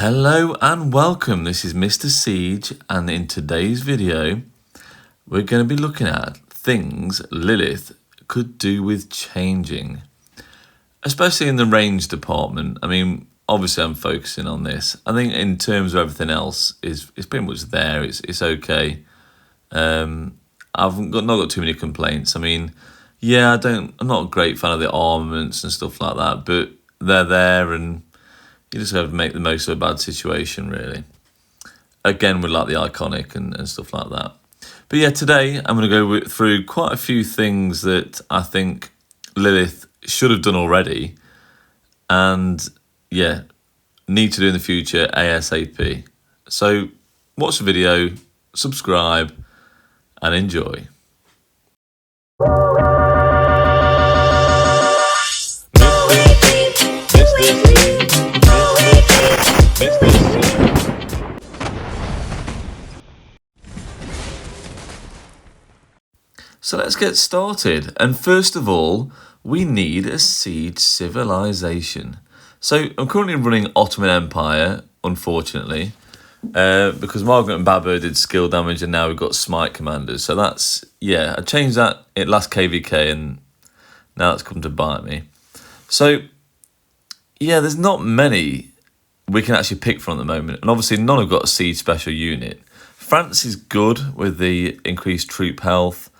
Hello and welcome, this is Mr. Siege, and in today's video we're going to be looking at things Lilith could do with changing, especially in the range department. I mean, obviously I'm focusing on this. I think in terms of everything else, it's pretty much there, it's okay. I've not got too many complaints. I mean, yeah, I'm not a great fan of the armaments and stuff like that, but they're there and you just have to make the most of a bad situation, really. Again, with like the iconic and stuff like that. But yeah, today I'm going to go through quite a few things that I think Lilith should have done already, and yeah, need to do in the future ASAP. So watch the video, subscribe, and enjoy. So let's get started. And first of all, we need a siege civilization. So I'm currently running Ottoman Empire, unfortunately, because Margaret and Babur did skill damage and now we've got smite commanders. So that's, yeah, I changed that at last KVK and now it's come to bite me. So yeah, there's not many we can actually pick from at the moment. And obviously none have got a siege special unit. France is good with the increased troop health.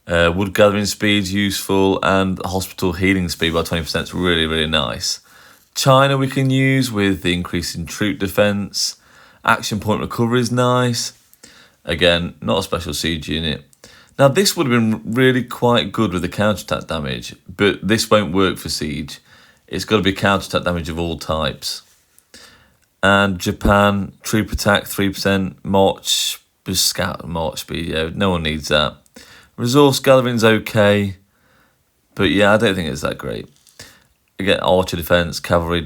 Wood gathering speed's useful, and hospital healing speed by 20% is really, really nice. China we can use with the increase in troop defense. Action point recovery is nice. Again, not a special siege unit. Now this would have been really quite good with the counterattack damage, but this won't work for siege. It's got to be counterattack damage of all types. And Japan, troop attack 3%, march, scout march speed, yeah, no one needs that. Resource gathering's okay, but yeah, I don't think it's that great. Again, archer defense, cavalry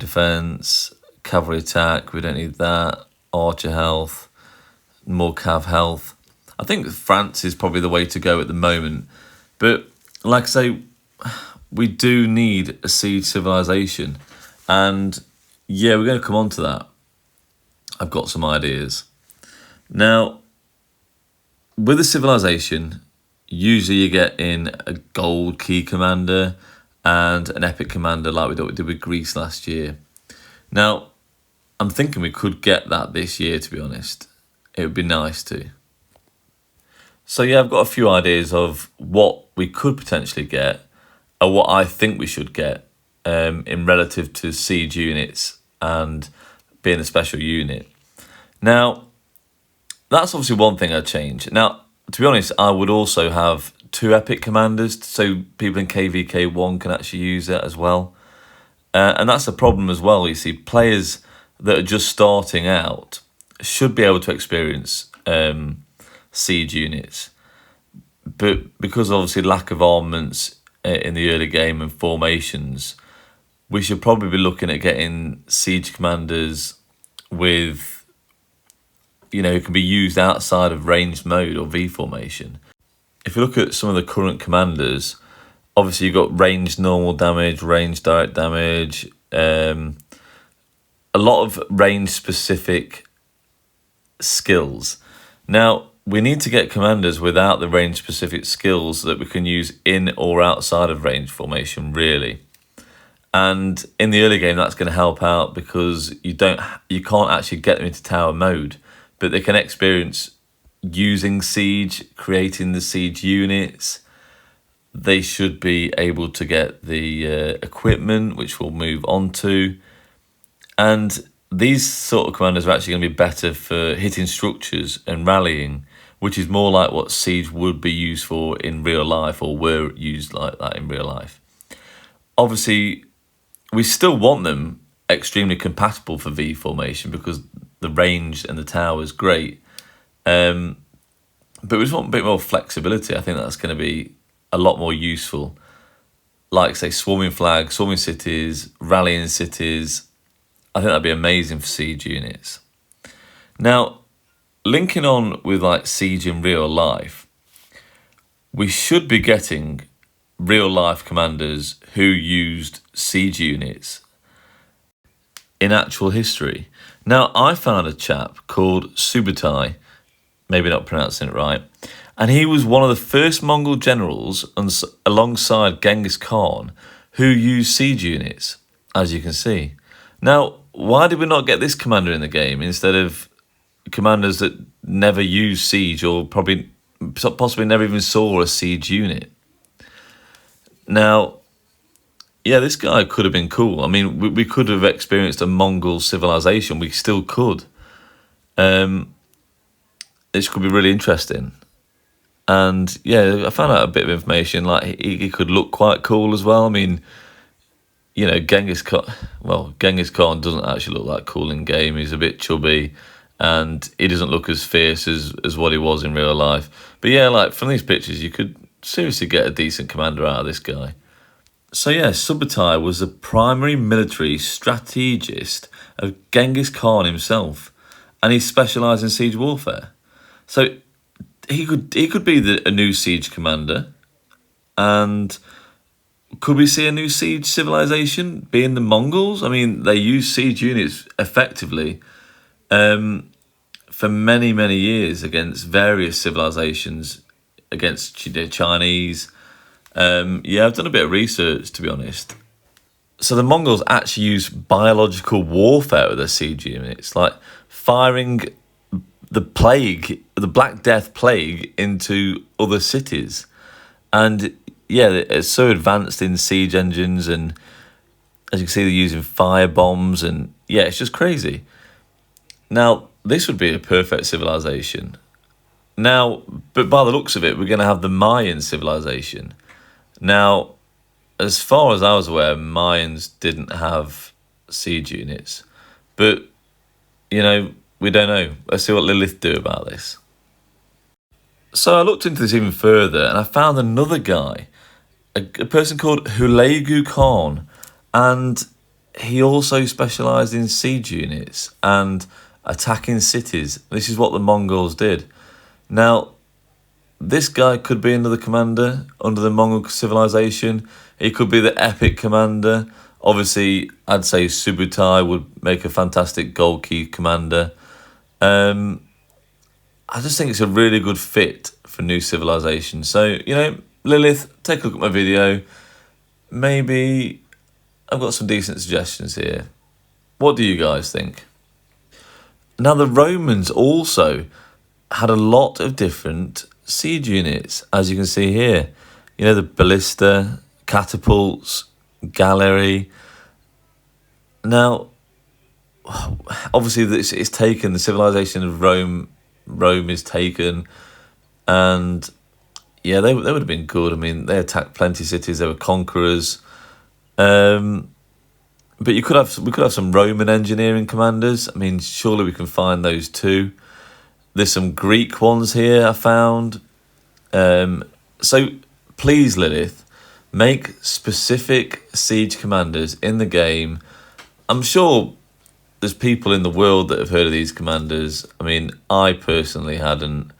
attack, we don't need that. Archer health, more cav health. I think France is probably the way to go at the moment, but like I say, we do need a siege civilization, and yeah, we're going to come on to that. I've got some ideas. Now, with a civilization, usually you get in a gold key commander and an epic commander like we did with Greece last year. Now, I'm thinking we could get that this year, to be honest. It would be nice to. So yeah, I've got a few ideas of what we could potentially get, or what I think we should get in relative to siege units and being a special unit. Now, that's obviously one thing I'd change. Now, to be honest, I would also have 2 epic commanders so people in KVK1 can actually use it as well. And that's a problem as well. You see, players that are just starting out should be able to experience siege units. But because obviously lack of armaments in the early game and formations, we should probably be looking at getting siege commanders with, you know, who can be used outside of ranged mode or V formation. If you look at some of the current commanders, obviously you've got ranged normal damage, ranged direct damage, a lot of range specific skills. Now, we need to get commanders without the range specific skills that we can use in or outside of range formation, really. And in the early game, that's going to help out because you can't actually get them into tower mode, but they can experience using siege, creating the siege units. They should be able to get the equipment, which we'll move on to. And these sort of commanders are actually going to be better for hitting structures and rallying, which is more like what siege would be used for in real life, or were used like that in real life. Obviously, we still want them extremely compatible for V formation because the range and the tower is great. But we just want a bit more flexibility. I think that's going to be a lot more useful. Like, say, swarming flags, swarming cities, rallying cities. I think that'd be amazing for siege units. Now, linking on with like siege in real life, we should be getting real life commanders who used siege units in actual history. Now, I found a chap called Subutai, maybe not pronouncing it right, and he was one of the first Mongol generals alongside Genghis Khan who used siege units, as you can see. Now, why did we not get this commander in the game instead of commanders that never used siege or possibly never even saw a siege unit? Now, yeah, this guy could have been cool. I mean, we could have experienced a Mongol civilization. We still could. This could be really interesting. And yeah, I found out a bit of information. Like he could look quite cool as well. I mean, you know, Genghis Khan doesn't actually look that cool in game. He's a bit chubby, and he doesn't look as fierce as what he was in real life. But yeah, like from these pictures, you could seriously get a decent commander out of this guy. So yeah, Subutai was the primary military strategist of Genghis Khan himself, and he specialised in siege warfare. So he could be a new siege commander, and could we see a new siege civilization being the Mongols? I mean, they use siege units effectively for many, many years against various civilizations, against the Chinese. Yeah, I've done a bit of research, to be honest. So the Mongols actually use biological warfare with their siege units, like firing the Black Death plague into other cities. And yeah, it's so advanced in siege engines, and as you can see, they're using fire bombs, and yeah, it's just crazy. Now, this would be a perfect civilization. Now, but by the looks of it, we're going to have the Mayan civilization. Now, as far as I was aware, Mayans didn't have siege units. But, you know, we don't know. Let's see what Lilith do about this. So I looked into this even further, and I found another guy, a person called Hulagu Khan, and he also specialised in siege units and attacking cities. This is what the Mongols did. Now, this guy could be another commander under the Mongol civilization. He could be the epic commander. Obviously, I'd say Subutai would make a fantastic gold key commander. I just think it's a really good fit for new civilization. So, you know, Lilith, take a look at my video. Maybe I've got some decent suggestions here. What do you guys think? Now, the Romans also had a lot of different siege units, as you can see here. You know, the ballista, catapults, gallery. Now, obviously, this is taken. The civilization of Rome is taken, and yeah, they would have been good. I mean, they attacked plenty of cities. They were conquerors. But we could have some Roman engineering commanders. I mean, surely we can find those too. There's some Greek ones here I found. So please, Lilith, make specific siege commanders in the game. I'm sure there's people in the world that have heard of these commanders. I mean, I personally hadn't.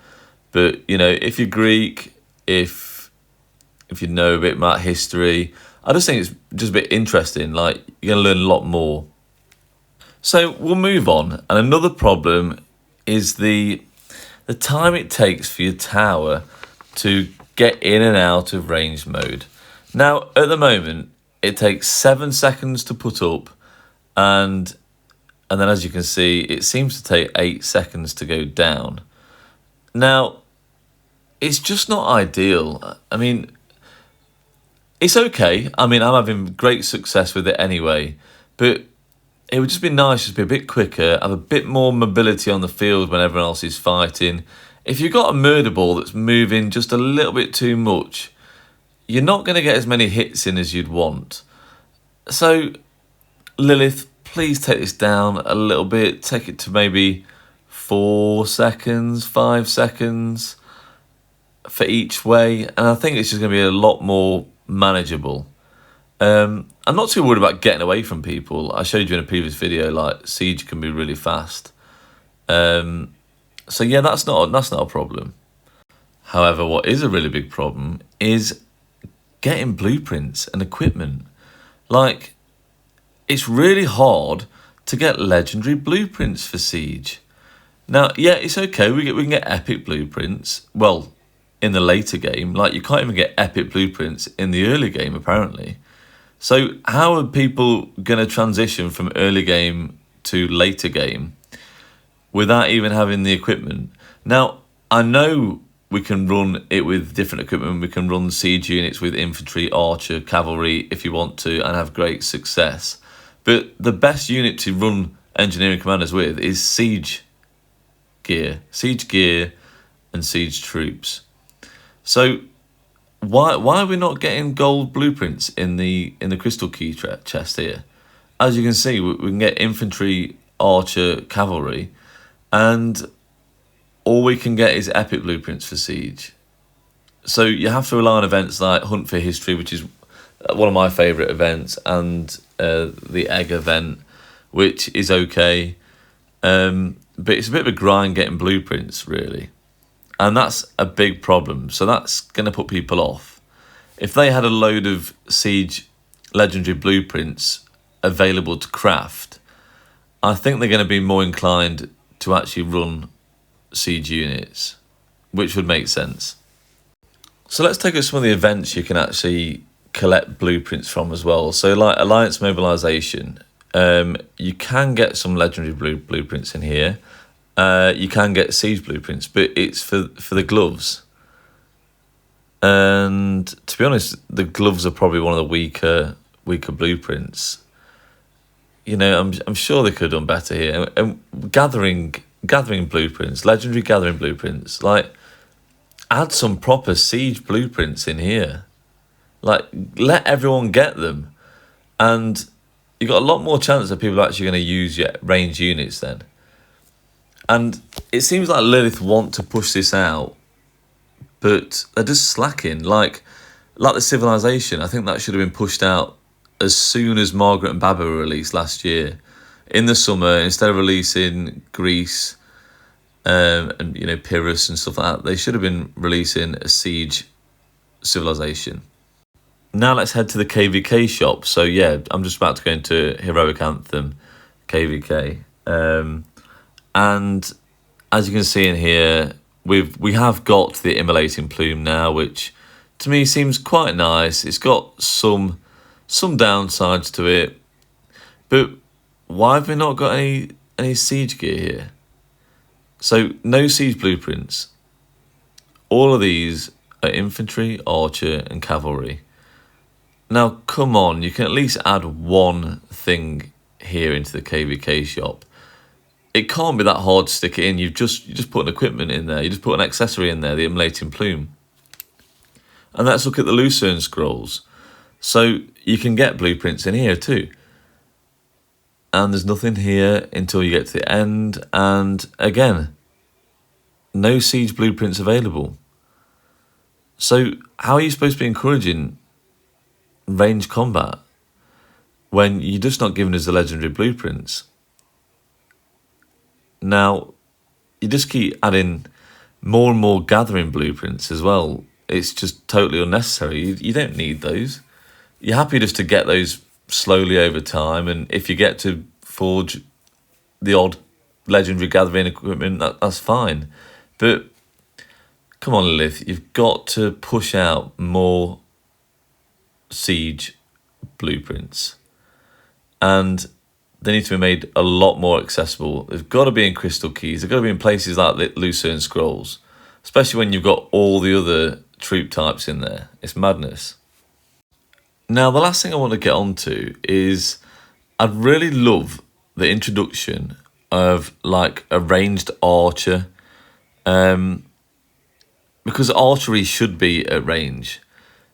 But, you know, if you're Greek, if you know a bit about history, I just think it's just a bit interesting. Like, you're going to learn a lot more. So we'll move on. And another problem is the time it takes for your tower to get in and out of range mode. Now, at the moment, it takes 7 seconds to put up, and then as you can see, it seems to take 8 seconds to go down. Now, it's just not ideal. I mean, it's okay. I mean, I'm having great success with it anyway, but it would just be nice to be a bit quicker, have a bit more mobility on the field when everyone else is fighting. If you've got a murder ball that's moving just a little bit too much, you're not going to get as many hits in as you'd want. So, Lilith, please take this down a little bit. Take it to maybe 4 seconds, 5 seconds for each way. And I think it's just going to be a lot more manageable. I'm not too worried about getting away from people. I showed you in a previous video, like, siege can be really fast. So yeah, that's not a problem. However, what is a really big problem is getting blueprints and equipment. Like, it's really hard to get legendary blueprints for Siege. Now, yeah, it's okay. We can get epic blueprints. Well, in the later game, like you can't even get epic blueprints in the early game apparently. So how are people going to transition from early game to later game without even having the equipment? Now, I know we can run it with different equipment. We can run siege units with infantry, archer, cavalry if you want to and have great success. But the best unit to run engineering commanders with is siege gear and siege troops. So why are we not getting gold blueprints in the crystal key chest here? As you can see, we can get infantry, archer, cavalry, and all we can get is epic blueprints for siege. So you have to rely on events like Hunt for History, which is one of my favourite events, and the Egg event, which is okay. But it's a bit of a grind getting blueprints, really. And that's a big problem. So that's going to put people off. If they had a load of Siege legendary blueprints available to craft, I think they're going to be more inclined to actually run Siege units, which would make sense. So let's take up some of the events you can actually collect blueprints from as well. So like Alliance Mobilization, you can get some legendary blueprints in here. You can get siege blueprints, but it's for the gloves. And to be honest, the gloves are probably one of the weaker blueprints. You know, I'm sure they could have done better here. And gathering blueprints, legendary gathering blueprints, like add some proper siege blueprints in here. Like let everyone get them, and you got a lot more chance of people actually going to use your range units then. And it seems like Lilith want to push this out, but they're just slacking. Like the Civilization, I think that should have been pushed out as soon as Margaret and Baba were released last year. In the summer, instead of releasing Greece and Pyrrhus and stuff like that, they should have been releasing a Siege Civilization. Now let's head to the KVK shop. So yeah, I'm just about to go into Heroic Anthem KVK. And as you can see in here, we have got the Immolating Plume now, which to me seems quite nice. It's got some downsides to it, but why have we not got any siege gear here? So no siege blueprints. All of these are infantry, archer, and cavalry. Now come on, you can at least add one thing here into the KVK shop. It can't be that hard to stick it in. You just put an equipment in there. You just put an accessory in there, the Immolating Plume. And let's look at the Lucerne Scrolls. So you can get blueprints in here too. And there's nothing here until you get to the end. And again, no siege blueprints available. So how are you supposed to be encouraging range combat when you're just not giving us the legendary blueprints? Now, you just keep adding more and more gathering blueprints as well. It's just totally unnecessary. You don't need those. You're happy just to get those slowly over time, and if you get to forge the odd legendary gathering equipment, that's fine. But come on, Lilith, you've got to push out more siege blueprints. And they need to be made a lot more accessible. They've got to be in crystal keys. They've got to be in places like Lucerne Scrolls, especially when you've got all the other troop types in there. It's madness. Now, the last thing I want to get onto is I'd really love the introduction of like a ranged archer, because archery should be at range.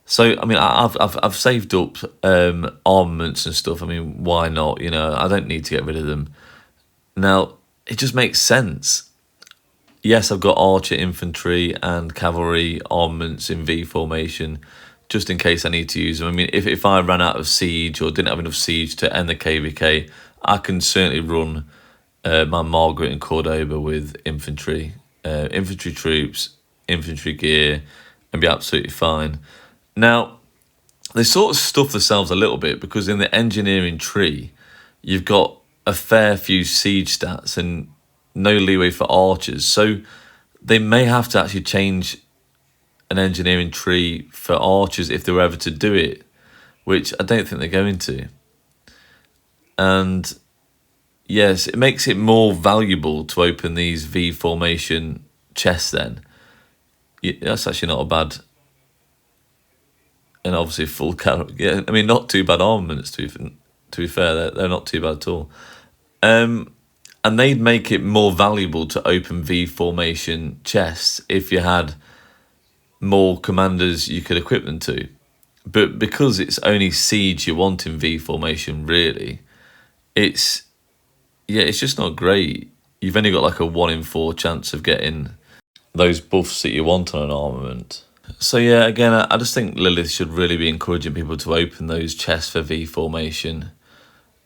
So I mean, I've saved up armaments and stuff. I mean, why not? You know, I don't need to get rid of them. Now, it just makes sense. Yes, I've got archer, infantry, and cavalry armaments in V formation, just in case I need to use them. I mean, if I ran out of siege or didn't have enough siege to end the KVK, I can certainly run my Margaret and Cordoba with infantry troops, infantry gear, and be absolutely fine. Now, they sort of stuff themselves a little bit because in the engineering tree, you've got a fair few siege stats and no leeway for archers. So they may have to actually change an engineering tree for archers if they were ever to do it, which I don't think they're going to. And yes, it makes it more valuable to open these V formation chests then. That's actually not a bad... And obviously full caliber. Yeah, I mean, not too bad armaments, to be fair. They're not too bad at all. And they'd make it more valuable to open V formation chests if you had more commanders you could equip them to. But because it's only siege you want in V formation, really, it's just not great. You've only got like a 1 in 4 chance of getting those buffs that you want on an armament. So yeah, again, I just think Lilith should really be encouraging people to open those chests for V formation.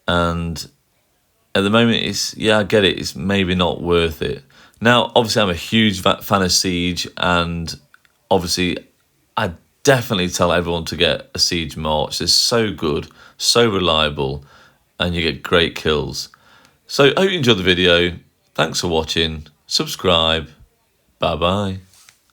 And at the moment, I get it, it's maybe not worth it. Now, obviously, I'm a huge fan of Siege, and obviously, I definitely tell everyone to get a Siege March. It's so good, so reliable, and you get great kills. So, I hope you enjoyed the video. Thanks for watching. Subscribe. Bye-bye.